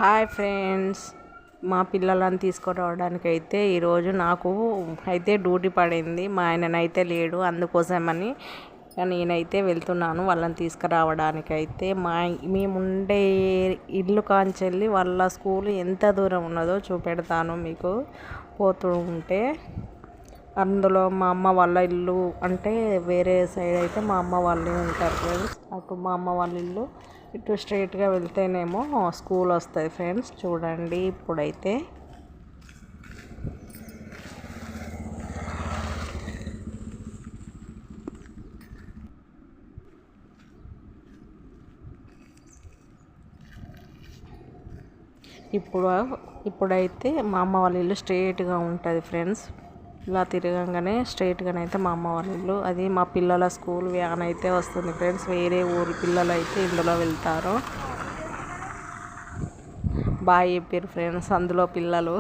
Hi friends, మా పిల్లలను తీసుకురావడానికి అయితే ఈరోజు నాకు అయితే డ్యూటీ పడింది. మా ఆయననైతే లేడు, అందుకోసమని నేనైతే వెళ్తున్నాను వాళ్ళని తీసుకురావడానికి. అయితే మేముండే ఇల్లు కాంచెల్లి వాళ్ళ స్కూల్ ఎంత దూరం ఉన్నదో చూపెడతాను మీకు పోతూ ఉంటే. అందులో మా అమ్మ వాళ్ళ ఇల్లు అంటే వేరే సైడ్ అయితే మా అమ్మ వాళ్ళు ఉంటారు ఫ్రెండ్స్. అటు మా అమ్మ వాళ్ళ ఇల్లు, ఇటు స్ట్రైట్గా వెళ్తేనేమో స్కూల్ వస్తుంది ఫ్రెండ్స్. చూడండి ఇప్పుడైతే ఇప్పుడైతే మా అమ్మ వాళ్ళ ఇల్లు స్ట్రైట్గా ఉంటుంది ఫ్రెండ్స్. ఇలా తిరగంగానే స్ట్రైట్గానైతే మా అమ్మ వాళ్ళ ఇల్లు. అది మా పిల్లల స్కూల్ వ్యాన్ అయితే వస్తుంది ఫ్రెండ్స్. వేరే ఊరి పిల్లలు అయితే ఇందులో వెళ్తారు. బాగా చెప్పారు ఫ్రెండ్స్ అందులో పిల్లలు.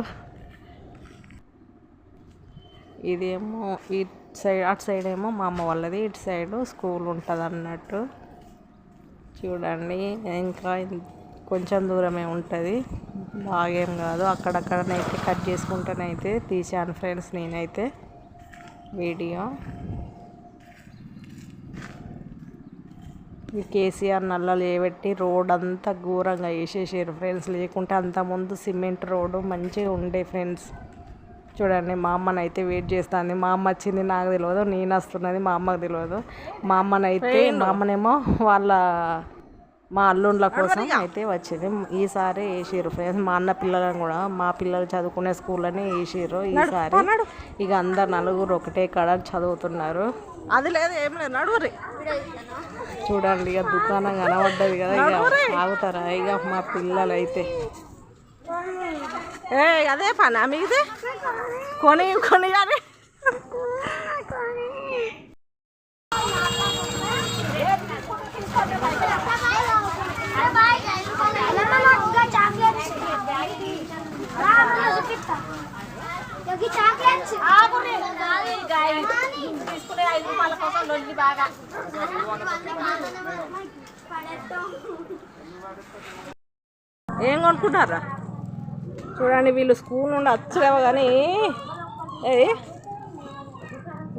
ఇదేమో ఇటు సైడ్, అటు సైడ్ ఏమో మా అమ్మ వాళ్ళది, ఇటు సైడ్ స్కూల్ ఉంటుంది అన్నట్టు. చూడండి ఇంకా కొంచెం దూరమే ఉంటుంది, బాగేం కాదు. అక్కడక్కడనైతే కట్ చేసుకుంటూనైతే తీసాను ఫ్రెండ్స్ నేనైతే వీడియో. ఈ కేసీఆర్ నల్లలు ఏబెట్టి రోడ్ అంతా ఘోరంగా వేసేసారు ఫ్రెండ్స్. లేకుంటే అంతకుముందు సిమెంట్ రోడ్డు మంచిగా ఉండే ఫ్రెండ్స్. చూడండి మా అమ్మనైతే వెయిట్ చేస్తుంది. మా అమ్మ వచ్చింది నాకు తెలియదు, నేను వస్తున్నది మా అమ్మకు తెలియదు. మా అమ్మనేమో మా అల్లుండ్ల కోసం అయితే వచ్చింది. ఈసారి వేసారు ఫ్రెండ్స్. మా అన్న పిల్లలను కూడా మా పిల్లలు చదువుకునే స్కూల్లోనే వేసారు ఈసారి. ఇక అందరు నలుగురు ఒకటే కాడ చదువుతున్నారు. అది లేదు, ఏం లేదు, నడువురి. చూడండి ఇక దుకాణం కనబడ్డది కదా, ఇక ఆగుతారా ఇక మా పిల్లలు అయితే. అదే పనా మీది? కొని కొని అని తీసుకునే 5 రూపాయల కోసం లొల్లి బాగా. ఏం కొనుక్కుంటారా? చూడండి వీళ్ళు స్కూల్ నుండి వచ్చలేవు కానీ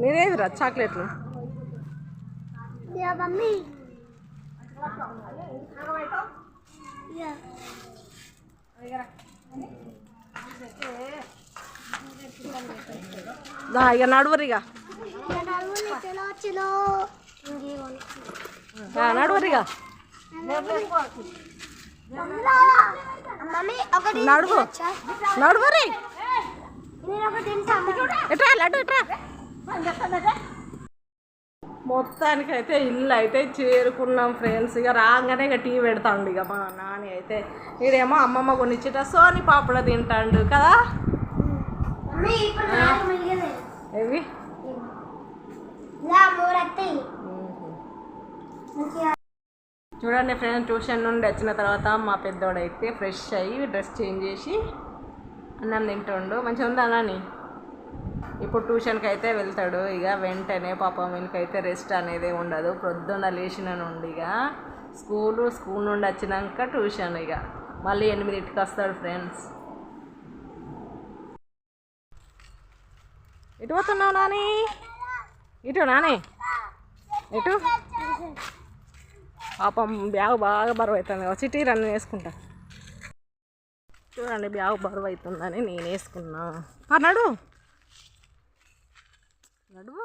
నేనేదిరా చాక్లెట్లు. ఇక నడువరిగా నడువరిగా నడువు నడువరి. ఎట్రా లడ్డు ఎట్రా. మొత్తానికైతే ఇల్లు అయితే చేరుకున్నాం ఫ్రెండ్స్. ఇక రాగానే ఇక టీ పెడతాండు ఇక మా నాని అయితే. ఈడేమో అమ్మమ్మ కొనిచ్చిట సోని పాపడ తింటాడు కదా. ఏవి చూడండి ఫ్రెండ్స్, ట్యూషన్ నుండి వచ్చిన తర్వాత మా పెద్దోడైతే ఫ్రెష్ అయ్యి డ్రెస్ చేంజ్ చేసి అన్నం తింటుండు. మంచిగా ఉందా నాని? ఇప్పుడు ట్యూషన్కి అయితే వెళ్తాడు. ఇక వెంటనే పాపం వీనికైతే రెస్ట్ అనేది ఉండదు. ప్రొద్దున లేచిన నుండి ఇక స్కూల్ నుండి వచ్చినాక ట్యూషన్, ఇక మళ్ళీ 8కి వస్తాడు ఫ్రెండ్స్. ఎటు పోతున్నావు నాని? ఇటు నాని ఎటు? పాపం బ్యాగ్ బాగా బరువు అవుతుంది. సిటీ రన్ వేసుకుంటా. చూడండి బ్యాగ్ బరువు అవుతుందని నేను వేసుకున్నా. నడువు నడువు.